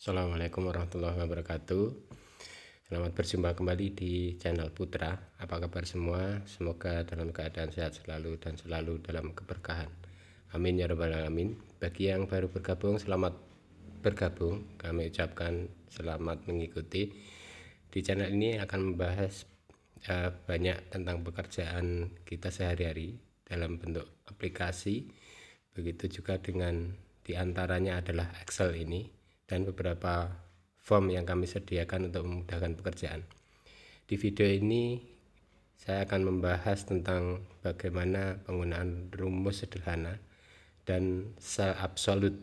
Assalamualaikum warahmatullahi wabarakatuh. Selamat berjumpa kembali di channel Putra. Apa kabar semua? Semoga dalam keadaan sehat selalu dan selalu dalam keberkahan. Amin ya rabbal alamin. Bagi yang baru bergabung, selamat bergabung. Kami ucapkan selamat mengikuti. Di channel ini akan membahas banyak tentang pekerjaan kita sehari-hari dalam bentuk aplikasi. Begitu juga dengan diantaranya adalah Excel ini dan beberapa form yang kami sediakan untuk memudahkan pekerjaan. Di video ini saya akan membahas tentang bagaimana penggunaan rumus sederhana dan sel absolut.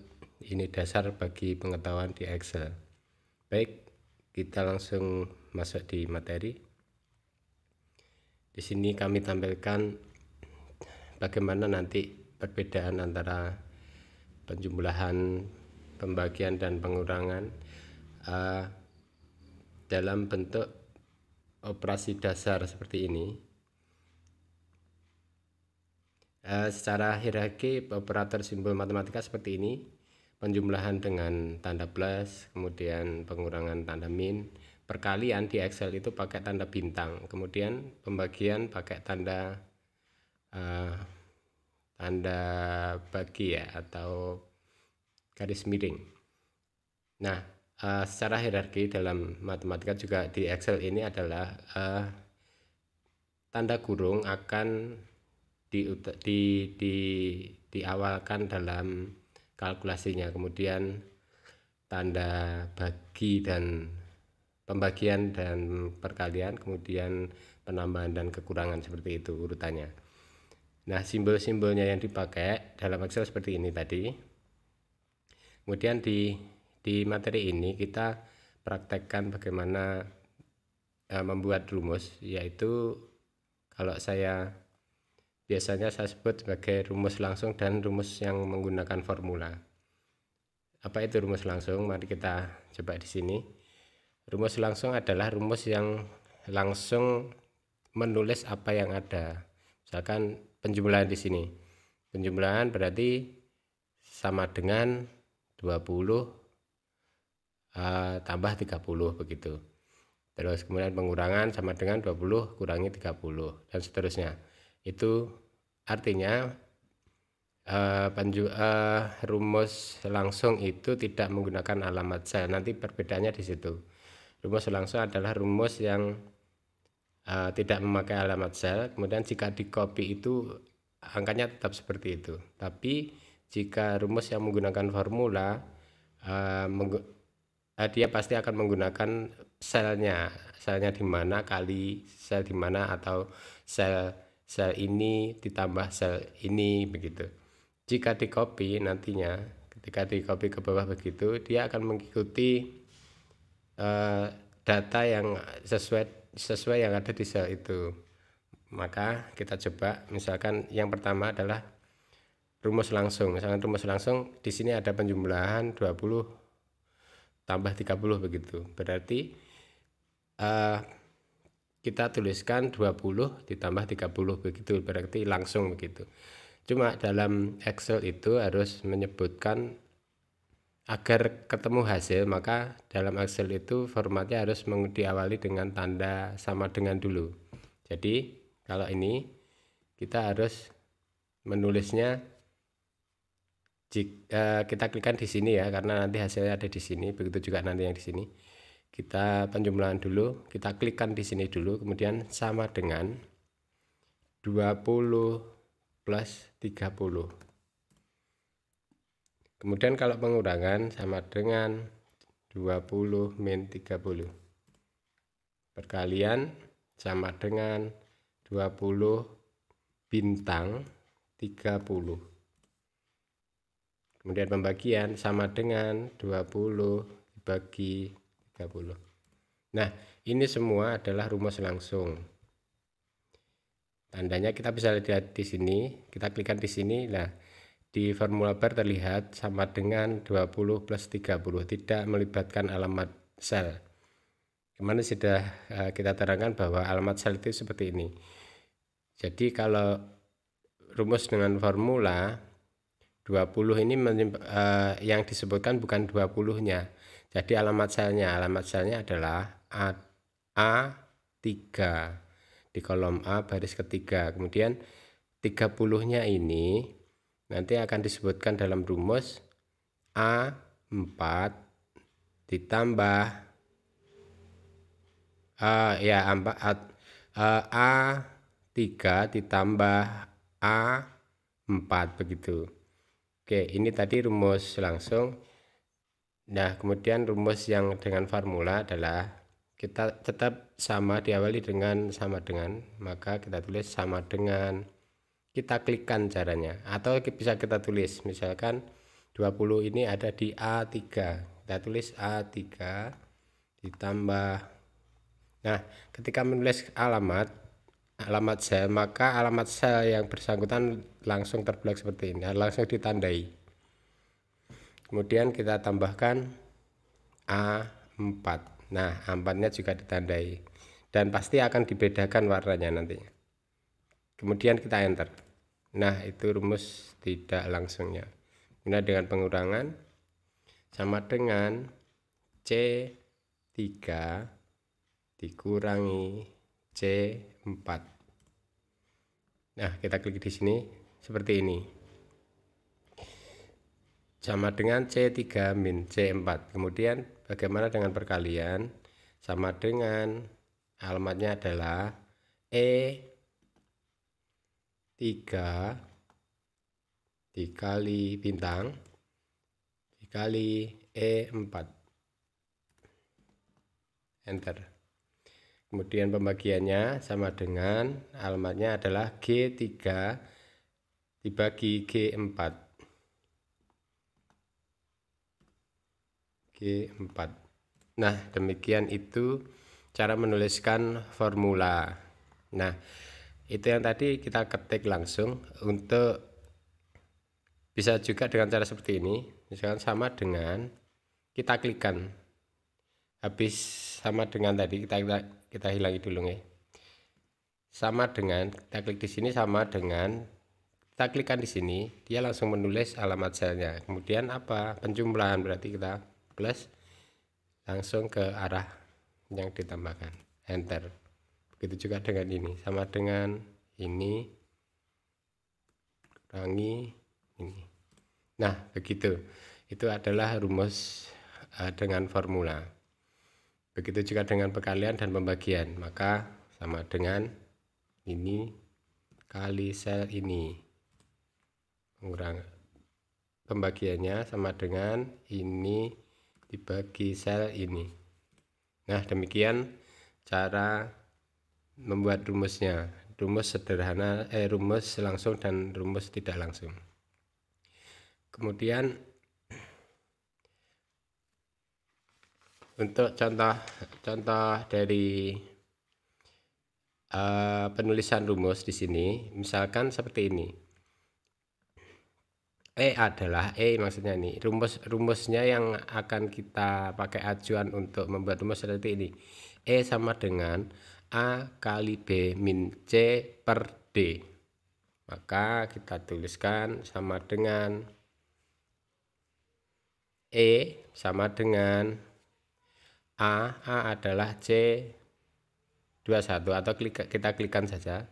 Ini dasar bagi pengetahuan di Excel. Baik, kita langsung masuk di materi. Di sini kami tampilkan bagaimana nanti perbedaan antara penjumlahan, pembagian dan pengurangan dalam bentuk operasi dasar seperti ini. Secara hierarki operator simbol matematika seperti ini: penjumlahan dengan tanda plus, kemudian pengurangan tanda min, perkalian di Excel itu pakai tanda bintang, kemudian pembagian pakai tanda bagi ya, atau garis miring. Nah, secara hierarki dalam matematika juga di Excel ini adalah tanda kurung akan diawalkan dalam kalkulasinya, kemudian tanda bagi dan pembagian dan perkalian, kemudian penambahan dan kekurangan, seperti itu urutannya. Nah, simbol-simbolnya yang dipakai dalam Excel seperti ini tadi. Kemudian di materi ini kita praktekkan bagaimana membuat rumus, yaitu kalau biasanya saya sebut sebagai rumus langsung dan rumus yang menggunakan formula. Apa itu rumus langsung? Mari kita coba di sini. Rumus langsung adalah rumus yang langsung menulis apa yang ada. Misalkan penjumlahan di sini. Penjumlahan berarti sama dengan 20 tambah 30 begitu. Terus kemudian pengurangan sama dengan 20 kurangi 30 dan seterusnya. Itu artinya rumus langsung itu tidak menggunakan alamat sel. Nanti perbedaannya di situ. Rumus langsung adalah rumus yang tidak memakai alamat sel. Kemudian jika di copy itu angkanya tetap seperti itu. Tapi jika rumus yang menggunakan formula, dia pasti akan menggunakan selnya di mana kali sel di mana, atau sel ini ditambah sel ini, begitu. Jika di copy nantinya, ketika di copy ke bawah begitu, dia akan mengikuti data yang sesuai yang ada di sel itu. Maka kita coba, misalkan yang pertama adalah rumus langsung. Misalkan rumus langsung di sini ada penjumlahan 20 tambah 30 begitu. Berarti kita tuliskan 20 ditambah 30 begitu, berarti langsung begitu. Cuma dalam Excel itu harus menyebutkan agar ketemu hasil, maka dalam Excel itu formatnya harus diawali dengan tanda sama dengan dulu. Jadi kalau ini kita harus menulisnya, kita klikkan di sini ya, karena nanti hasilnya ada di sini. Begitu juga nanti yang di sini. Kita penjumlahan dulu, kita klikkan di sini dulu, kemudian sama dengan 20 plus 30. Kemudian kalau pengurangan sama dengan 20 min 30. Perkalian sama dengan 20 bintang 30. Kemudian pembagian sama dengan 20 dibagi 30. Nah, ini semua adalah rumus langsung. Tandanya kita bisa lihat di sini, kita klikkan di sini. Nah, di formula bar terlihat sama dengan 20 plus 30, tidak melibatkan alamat sel. Kemarin sudah kita terangkan bahwa alamat sel itu seperti ini. Jadi kalau rumus dengan formula 20 ini yang disebutkan bukan 20-nya. Jadi alamat selnya adalah A3 di kolom A baris ketiga. Kemudian 30-nya ini nanti akan disebutkan dalam rumus A4 ditambah A3 ditambah A4 begitu. Oke, ini tadi rumus langsung. Nah, kemudian rumus yang dengan formula adalah kita tetap sama, diawali dengan sama dengan, maka kita tulis sama dengan, kita klikkan caranya, atau bisa kita tulis misalkan 20 ini ada di A3, kita tulis A3 ditambah. Nah, ketika menulis alamat sel, maka alamat sel yang bersangkutan langsung terblok seperti ini, langsung ditandai. Kemudian kita tambahkan A4. Nah, A4-nya juga ditandai dan pasti akan dibedakan warnanya nantinya. Kemudian kita enter. Nah, itu rumus tidak langsungnya. Ini dengan pengurangan sama dengan C3 dikurangi C4. Nah, kita klik di sini seperti ini. Sama dengan C3 min C4. Kemudian bagaimana dengan perkalian? Sama dengan alamatnya adalah E3 dikali bintang dikali E4. Enter. Kemudian pembagiannya sama dengan alamatnya adalah G3 dibagi G4. G4. Nah, demikian itu cara menuliskan formula. Nah, itu yang tadi kita ketik langsung. Untuk bisa juga dengan cara seperti ini, misalkan sama dengan, kita klikkan. Habis sama dengan tadi kita hilangi dulu ya. Sama dengan, kita klik di sini sama dengan, kita klikkan di sini, dia langsung menulis alamat selnya. Kemudian apa? Penjumlahan, berarti kita plus langsung ke arah yang ditambahkan, enter. Begitu juga dengan ini, sama dengan ini kurangi ini. Nah, begitu, itu adalah rumus dengan formula. Begitu juga dengan perkalian dan pembagian, maka sama dengan ini kali sel ini, mengurangi pembagiannya sama dengan ini dibagi sel ini. Nah, demikian cara membuat rumusnya. Rumus sederhana, rumus langsung dan rumus tidak langsung. Kemudian untuk contoh dari penulisan rumus di sini, misalkan seperti ini. Maksudnya ini rumusnya yang akan kita pakai acuan untuk membuat rumus seperti ini. E sama dengan A kali B min C per D. Maka kita tuliskan sama dengan E sama dengan A adalah C21, atau kita klikkan saja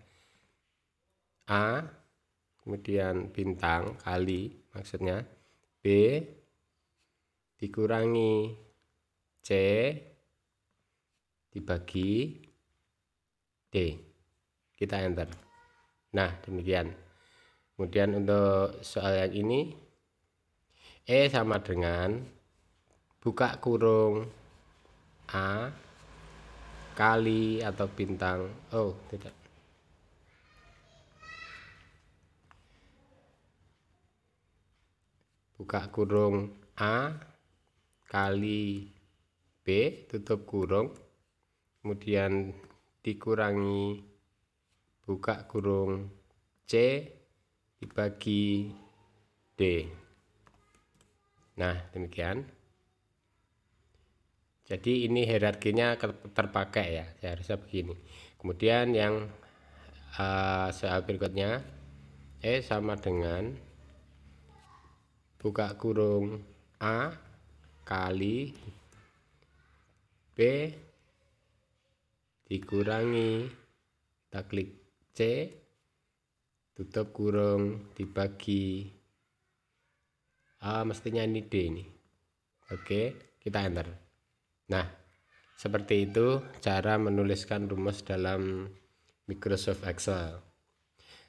A, kemudian bintang kali, maksudnya B dikurangi C dibagi D. Kita enter. Nah, demikian. Kemudian untuk soal yang ini, E sama dengan buka kurung A kali atau bintang, tidak, buka kurung A kali B tutup kurung, kemudian dikurangi buka kurung C dibagi D. Nah, demikian. Jadi ini hierarkinya terpakai ya, seharusnya begini. Kemudian yang soal berikutnya, E sama dengan buka kurung A kali B dikurangi, kita klik C, tutup kurung, dibagi mestinya ini D ini. Oke, kita enter. Nah, seperti itu cara menuliskan rumus dalam Microsoft Excel.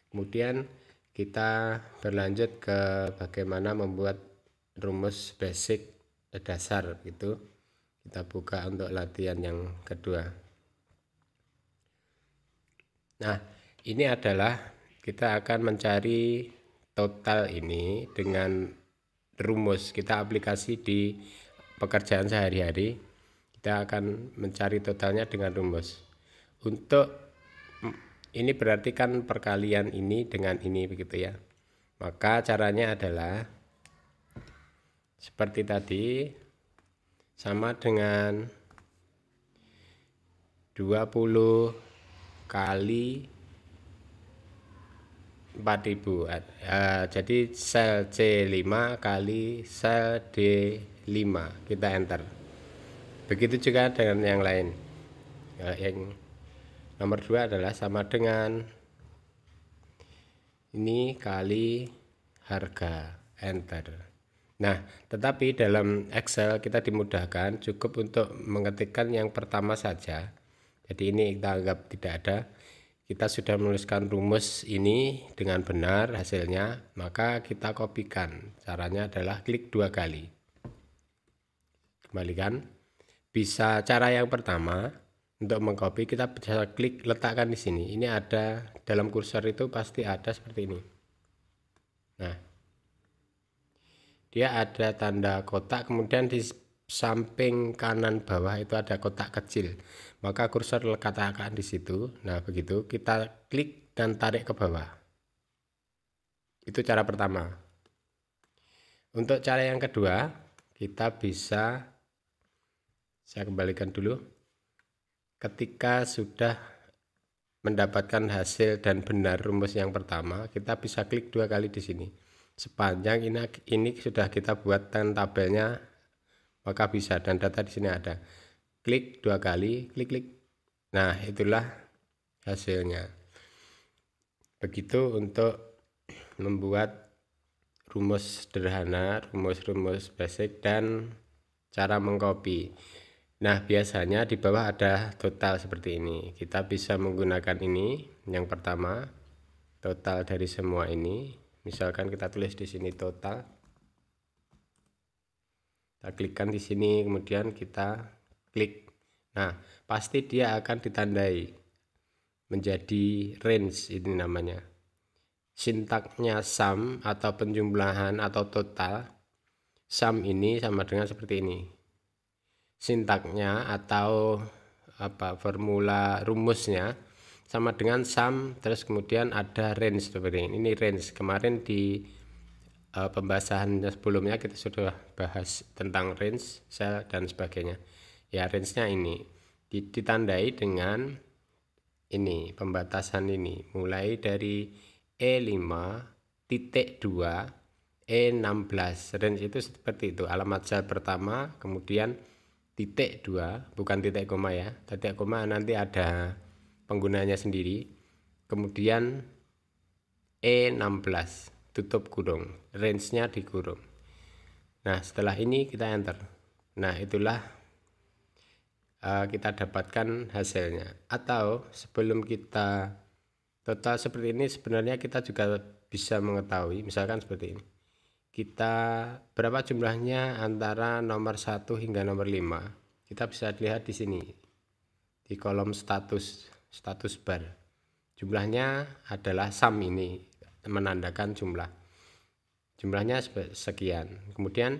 Kemudian kita berlanjut ke bagaimana membuat rumus basic dasar gitu. Kita buka untuk latihan yang kedua. Nah, ini adalah kita akan mencari total ini dengan rumus. Kita aplikasi di pekerjaan sehari-hari. Kita akan mencari totalnya dengan rumus. Untuk ini berarti kan perkalian ini dengan ini begitu ya. Maka caranya adalah seperti tadi, sama dengan 20 kali 4000. Jadi sel C5 kali sel D5, kita enter. Begitu juga dengan yang lain. Yang nomor 2 adalah sama dengan ini kali harga, enter. Nah, tetapi dalam Excel kita dimudahkan cukup untuk mengetikkan yang pertama saja. Jadi ini kita anggap tidak ada. Kita sudah menuliskan rumus ini dengan benar hasilnya, maka kita kopikan. Caranya adalah klik 2 kali. Kembalikan. Bisa cara yang pertama untuk mengcopy, kita bisa klik letakkan di sini. Ini ada dalam kursor itu pasti ada seperti ini. Nah, dia ada tanda kotak, kemudian di samping kanan bawah itu ada kotak kecil, maka kursor letakkan di situ. Nah, begitu kita klik dan tarik ke bawah. Itu cara pertama. Untuk cara yang kedua, kita bisa, saya kembalikan dulu. Ketika sudah mendapatkan hasil dan benar rumus yang pertama, kita bisa klik 2 kali di sini. Sepanjang ini sudah kita buatkan tabelnya, maka bisa, dan data di sini ada. Klik 2 kali, klik. Nah, itulah hasilnya. Begitu untuk membuat rumus sederhana, rumus basic, dan cara mengcopy. Nah, biasanya di bawah ada total seperti ini. Kita bisa menggunakan ini. Yang pertama, total dari semua ini. Misalkan kita tulis di sini total. Kita klikkan di sini, kemudian kita klik. Nah, pasti dia akan ditandai menjadi range, ini namanya. Sintaknya sum atau penjumlahan atau total. Sum ini sama dengan seperti ini. Sintaknya atau formula rumusnya sama dengan sum, terus kemudian ada range seperti ini. Ini range. Kemarin di pembahasan sebelumnya kita sudah bahas tentang range, sel, dan sebagainya. Ya, range-nya ini ditandai dengan ini, pembatasan ini, mulai dari E5.2 E16. Range itu seperti itu, alamat sel pertama, kemudian titik 2, bukan titik koma ya. Titik koma nanti ada penggunanya sendiri. Kemudian E16, tutup kurung, range-nya dikurung. Nah, setelah ini kita enter. Nah, itulah kita dapatkan hasilnya. Atau sebelum kita total seperti ini, sebenarnya kita juga bisa mengetahui, misalkan seperti ini. Kita berapa jumlahnya antara nomor 1 hingga nomor 5. Kita bisa lihat di sini. Di kolom status bar. Jumlahnya adalah sum, ini menandakan jumlahnya sekian. Kemudian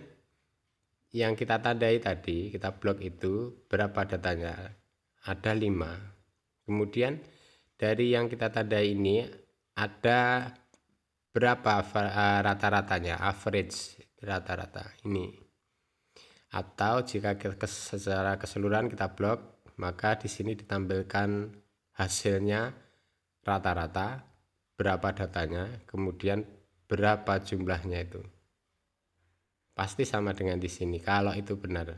yang kita tandai tadi, kita blok itu berapa datanya, ada 5. Kemudian dari yang kita tandai ini ada berapa rata-ratanya, average, rata-rata ini. Atau jika secara keseluruhan kita blok, maka di sini ditampilkan hasilnya rata-rata, berapa datanya, kemudian berapa jumlahnya itu. Pasti sama dengan di sini kalau itu benar.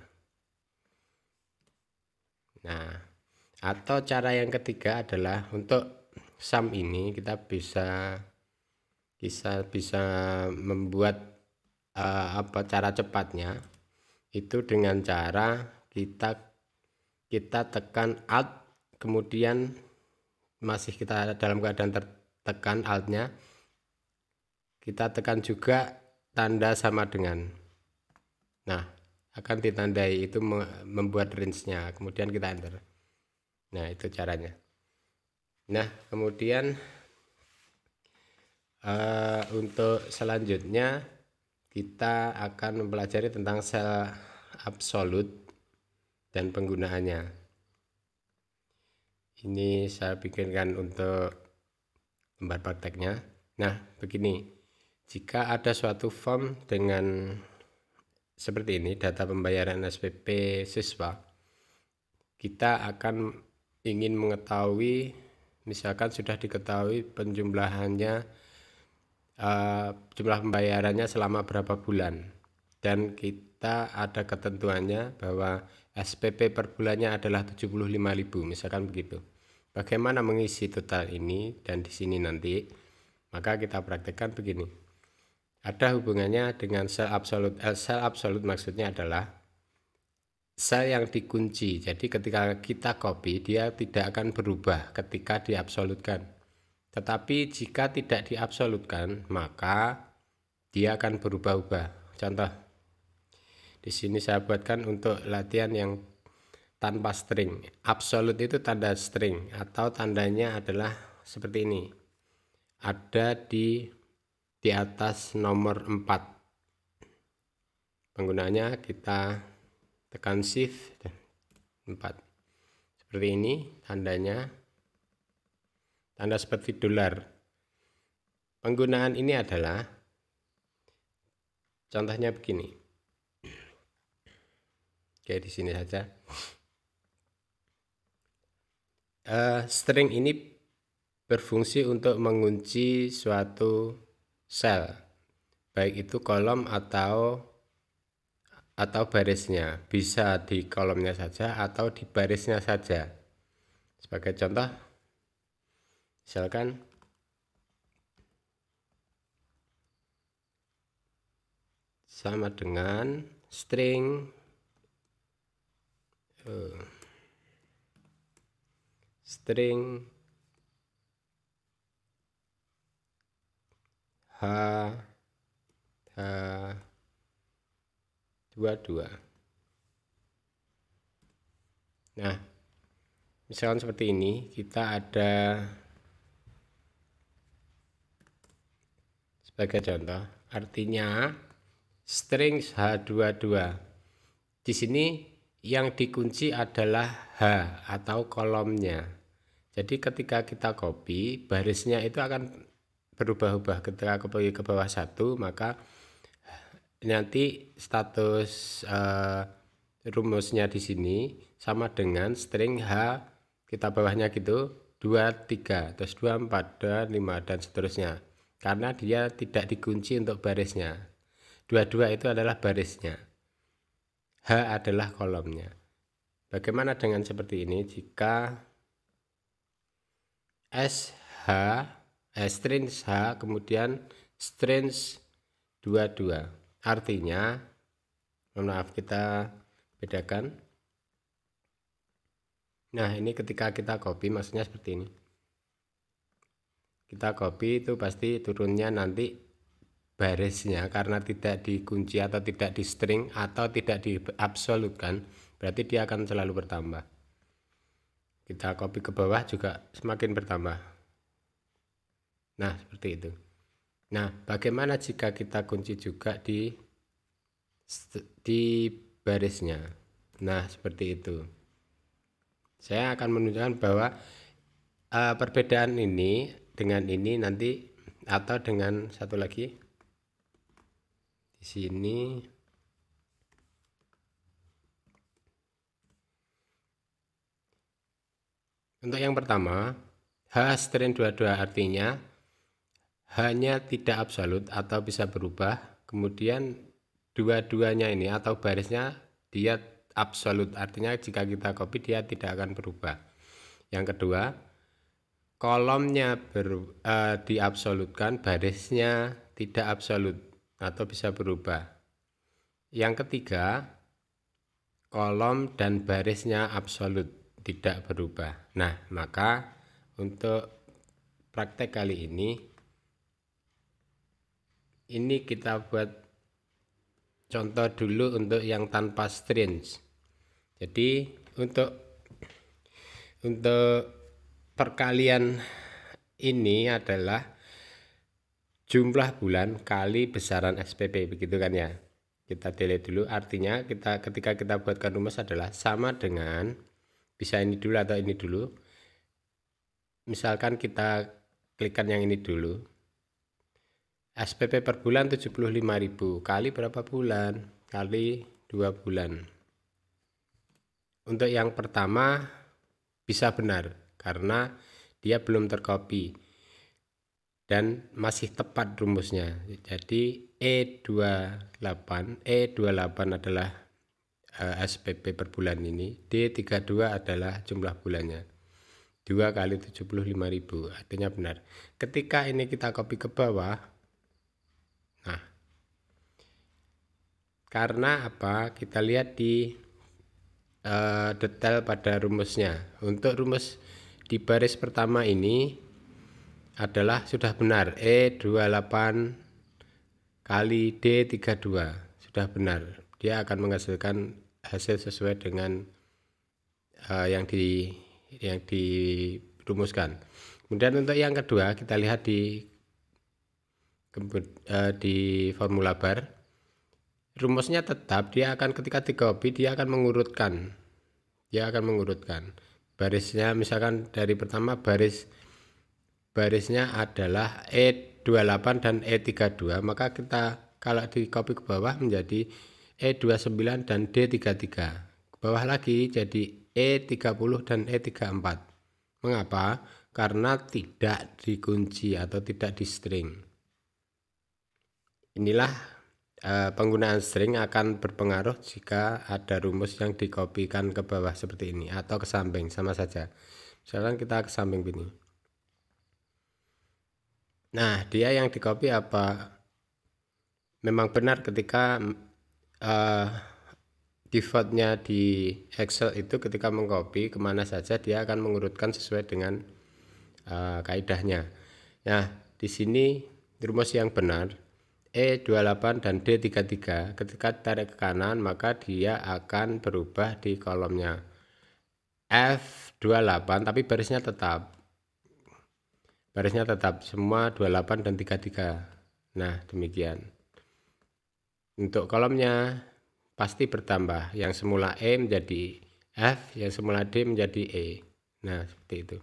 Nah, atau cara yang ketiga adalah untuk sum ini kita bisa membuat cara cepatnya itu dengan cara kita tekan Alt, kemudian masih kita dalam keadaan tertekan Alt-nya, kita tekan juga tanda sama dengan. Nah, akan ditandai itu membuat range-nya, kemudian kita enter. Nah, itu caranya. Nah, kemudian untuk selanjutnya kita akan mempelajari tentang sel absolut dan penggunaannya. Ini saya bikinkan untuk lembar prakteknya. Nah, begini, jika ada suatu form dengan seperti ini, data pembayaran SPP siswa, kita akan ingin mengetahui, misalkan sudah diketahui penjumlahannya, jumlah pembayarannya selama berapa bulan, dan kita ada ketentuannya bahwa SPP per bulannya adalah 75.000, misalkan begitu. Bagaimana mengisi total ini dan di sini nanti? Maka kita praktekkan begini. Ada hubungannya dengan sel absolut. Sel absolut maksudnya adalah sel yang dikunci. Jadi ketika kita copy, dia tidak akan berubah ketika diabsolutkan. Tetapi jika tidak diabsolutkan, maka dia akan berubah-ubah. Contoh, di sini saya buatkan untuk latihan yang tanpa string. Absolut itu tanda string atau tandanya adalah seperti ini. Ada di atas nomor 4. Penggunaannya kita tekan shift dan 4. Seperti ini tandanya. Tanda seperti dolar. Penggunaan ini adalah contohnya begini. Oke, di sini saja. String ini berfungsi untuk mengunci suatu sel, baik itu kolom atau barisnya. Bisa di kolomnya saja atau di barisnya saja. Sebagai contoh, misalkan sama dengan string H22. Nah, misalkan seperti ini, kita ada sebagai contoh, artinya string H22. Di sini yang dikunci adalah H atau kolomnya. Jadi ketika kita copy, barisnya itu akan berubah-ubah. Ketika copy ke bawah 1, maka nanti status rumusnya di sini sama dengan string H, kita bawahnya gitu 23, terus 24, 5 dan seterusnya. Karena dia tidak dikunci untuk barisnya. 22 itu adalah barisnya. H adalah kolomnya. Bagaimana dengan seperti ini jika string H kemudian string 22? Artinya, maaf, kita bedakan. Nah, ini ketika kita copy maksudnya seperti ini. Kita copy itu pasti turunnya nanti barisnya, karena tidak dikunci atau tidak di string atau tidak diabsolutkan, berarti dia akan selalu bertambah. Kita copy ke bawah juga semakin bertambah. Nah, seperti itu. Nah, bagaimana jika kita kunci juga di barisnya? Nah, seperti itu. Saya akan menunjukkan bahwa perbedaan ini dengan ini nanti, atau dengan satu lagi di sini. Untuk yang pertama, H string 22 artinya hanya tidak absolut atau bisa berubah. Kemudian dua-duanya ini atau barisnya dia absolut, artinya jika kita copy dia tidak akan berubah. Yang kedua, kolomnya diabsolutkan, barisnya tidak absolut atau bisa berubah. Yang ketiga, kolom dan barisnya absolut, tidak berubah. Nah, maka untuk praktek kali ini kita buat contoh dulu untuk yang tanpa strings. Jadi untuk perkalian ini adalah jumlah bulan kali besaran SPP, begitu kan ya. Kita delete dulu, artinya ketika kita buatkan rumus adalah sama dengan, bisa ini dulu atau ini dulu. Misalkan kita klikkan yang ini dulu. SPP per bulan 75.000 kali berapa bulan? Kali 2 bulan. Untuk yang pertama bisa benar karena dia belum tercopy dan masih tepat rumusnya. Jadi E28 adalah SPP per bulan ini, D32 adalah jumlah bulannya. 2 kali 75.000 artinya benar. Ketika ini kita copy ke bawah, nah karena apa, kita lihat di detail pada rumusnya. Untuk rumus di baris pertama ini adalah sudah benar, E28 kali D32 sudah benar, dia akan menghasilkan hasil sesuai dengan yang dirumuskan. Kemudian untuk yang kedua kita lihat di formula bar, rumusnya tetap, dia akan ketika di copy dia akan mengurutkan, barisnya. Misalkan dari pertama barisnya adalah E28 dan E32, maka kita kalau di copy ke bawah menjadi E29 dan D33, ke bawah lagi jadi E30 dan E34. Mengapa? Karena tidak dikunci atau tidak di string. Inilah penggunaan string akan berpengaruh jika ada rumus yang dikopikan ke bawah seperti ini atau ke samping, sama saja. Misalkan kita ke samping ini. Nah, dia yang dikopi apa? Memang benar ketika defaultnya di Excel itu ketika mengcopy kemana saja dia akan mengurutkan sesuai dengan kaidahnya. Nah, di sini rumus yang benar E28 dan D33 ketika tarik ke kanan maka dia akan berubah di kolomnya F28, tapi barisnya tetap semua 28 dan 33. Nah, demikian. Untuk kolomnya pasti bertambah, yang semula E menjadi F, yang semula D menjadi E. Nah, seperti itu.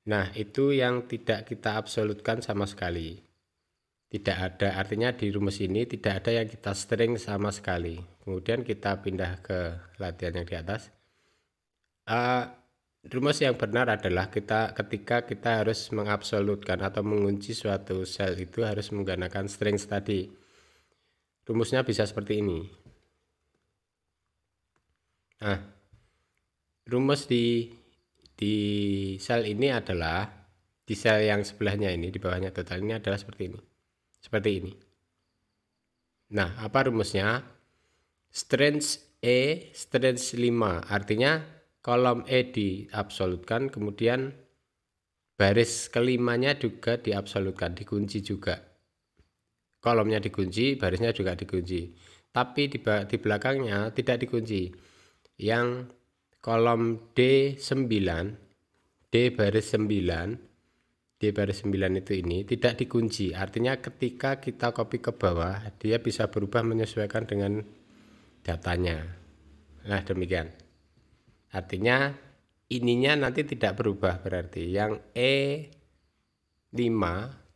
Nah, itu yang tidak kita absolutkan sama sekali. Tidak ada, artinya di rumus ini tidak ada yang kita string sama sekali. Kemudian kita pindah ke latihan yang di atas. Rumus yang benar adalah ketika kita harus mengabsolutkan atau mengunci suatu sel itu harus menggunakan strings tadi. Rumusnya bisa seperti ini. Nah, rumus di sel ini adalah, di sel yang sebelahnya ini, di bawahnya total ini adalah seperti ini. Nah, apa rumusnya? Strings E, strings 5, artinya kolom E diabsolutkan, kemudian baris kelimanya juga diabsolutkan, dikunci juga. Kolomnya dikunci, barisnya juga dikunci. Tapi di belakangnya tidak dikunci. Yang kolom D9, D baris 9 itu ini tidak dikunci. Artinya ketika kita copy ke bawah, dia bisa berubah menyesuaikan dengan datanya. Nah, demikian. Artinya ininya nanti tidak berubah, berarti yang E5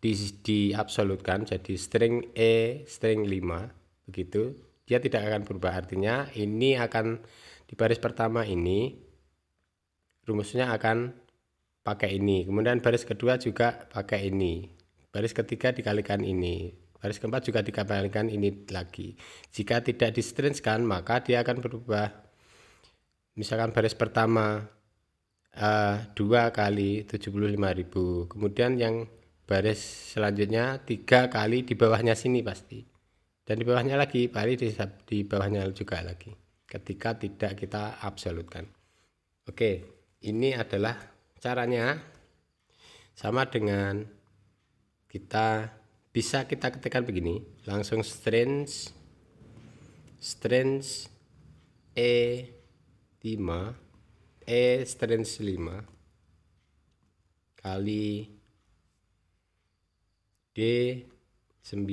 diabsolutkan jadi string E string 5, begitu, dia tidak akan berubah. Artinya ini akan di baris pertama ini rumusnya akan pakai ini, kemudian baris kedua juga pakai ini, baris ketiga dikalikan ini, baris keempat juga dikembalikan ini lagi. Jika tidak di strange-kan, maka dia akan berubah. Misalkan baris pertama 2 kali 75.000, kemudian yang baris selanjutnya 3 kali di bawahnya sini pasti, dan di bawahnya lagi kali di bawahnya juga lagi ketika tidak kita absolutkan. Oke, ini adalah caranya. Sama dengan kita bisa kita ketikkan begini, langsung strange E5 strange 5 kali D9.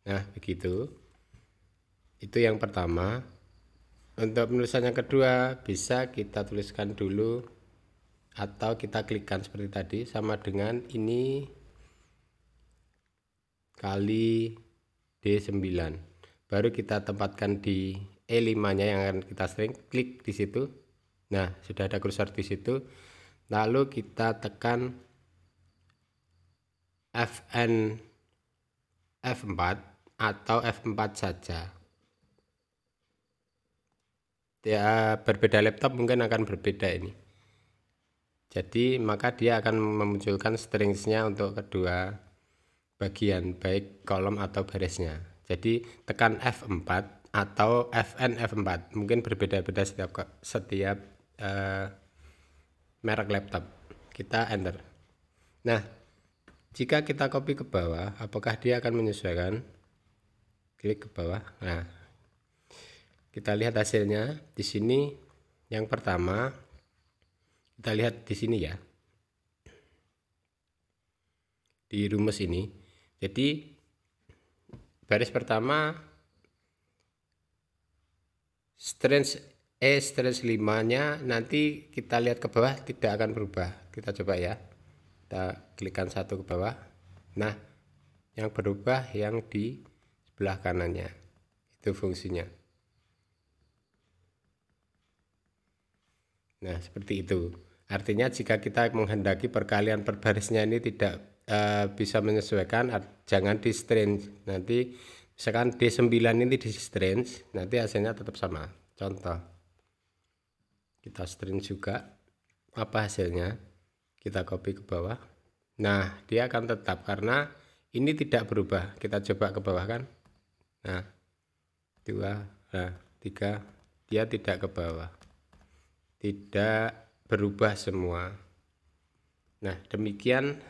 Nah, begitu. Itu yang pertama. Untuk penulisan yang kedua bisa kita tuliskan dulu atau kita klikkan seperti tadi, sama dengan ini kali D9. Baru kita tempatkan di E5-nya yang akan kita string, klik di situ. Nah, sudah ada kursor di situ. Lalu kita tekan F4 atau F4 saja. Ya, berbeda laptop mungkin akan berbeda ini. Jadi maka dia akan memunculkan stringsnya untuk kedua bagian, baik kolom atau barisnya. Jadi tekan F4 atau FN F4, mungkin berbeda-beda setiap merek laptop. Kita enter. Nah, jika kita copy ke bawah, apakah dia akan menyesuaikan? Klik ke bawah. Nah, kita lihat hasilnya di sini. Yang pertama kita lihat di sini ya, di rumus ini. Jadi baris pertama strange 5-nya nanti kita lihat ke bawah tidak akan berubah. Kita coba ya, kita klikkan satu ke bawah. Nah, yang berubah yang di sebelah kanannya, itu fungsinya. Nah, seperti itu. Artinya jika kita menghendaki perkalian per barisnya ini tidak bisa menyesuaikan, jangan di strange. Nanti misalkan D9 ini di strange, nanti hasilnya tetap sama. Contoh, kita strange juga, apa hasilnya? Kita copy ke bawah. Nah, dia akan tetap karena ini tidak berubah. Kita coba ke bawah kan. Nah, 2, nah 3, dia tidak ke bawah, tidak berubah semua. Nah, demikian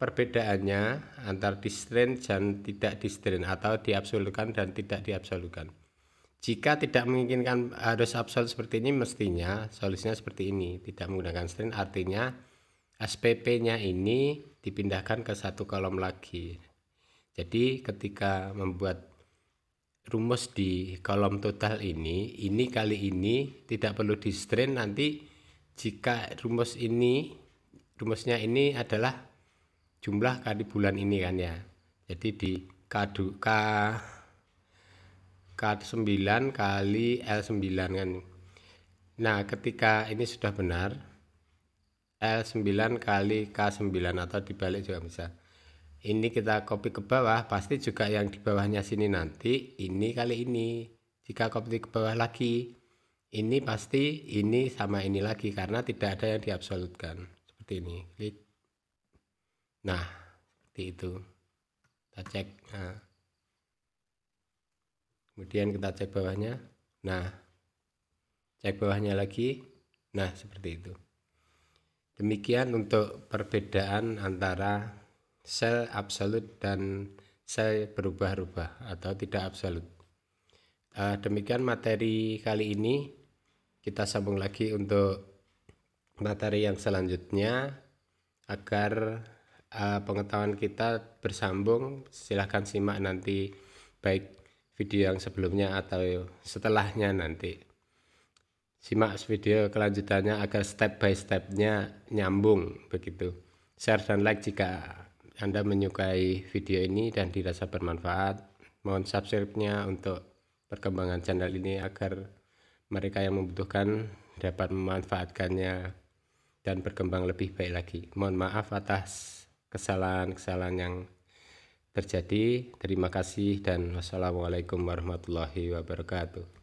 perbedaannya antara di strange dan tidak di strange, atau diabsolutkan dan tidak diabsolutkan. Jika tidak menginginkan harus absolut seperti ini, mestinya solusinya seperti ini, tidak menggunakan strange, artinya SPP-nya ini dipindahkan ke satu kolom lagi. Jadi ketika membuat rumus di kolom total ini kali ini tidak perlu di strain. Nanti jika rumusnya ini adalah jumlah kali bulan ini kan ya, jadi di K9 kali L9 kan. Nah, ketika ini sudah benar, L9 kali K9 atau dibalik juga bisa. Ini kita copy ke bawah, pasti juga yang di bawahnya sini nanti ini kali ini. Jika copy ke bawah lagi, ini pasti ini sama ini lagi karena tidak ada yang diabsolutkan. Seperti ini, klik. Nah, seperti itu. Kita cek. Nah, kemudian kita cek bawahnya. Nah, cek bawahnya lagi. Nah, seperti itu. Demikian untuk perbedaan antara sel absolut dan sel berubah-ubah atau tidak absolut. Demikian materi kali ini. Kita sambung lagi untuk materi yang selanjutnya. Agar pengetahuan kita bersambung, silahkan simak nanti baik video yang sebelumnya atau setelahnya nanti. Simak video kelanjutannya agar step by stepnya nyambung begitu. Share dan like jika Anda menyukai video ini dan dirasa bermanfaat. Mohon subscribe-nya untuk perkembangan channel ini agar mereka yang membutuhkan dapat memanfaatkannya dan berkembang lebih baik lagi. Mohon maaf atas kesalahan-kesalahan yang terjadi. Terima kasih dan wassalamualaikum warahmatullahi wabarakatuh.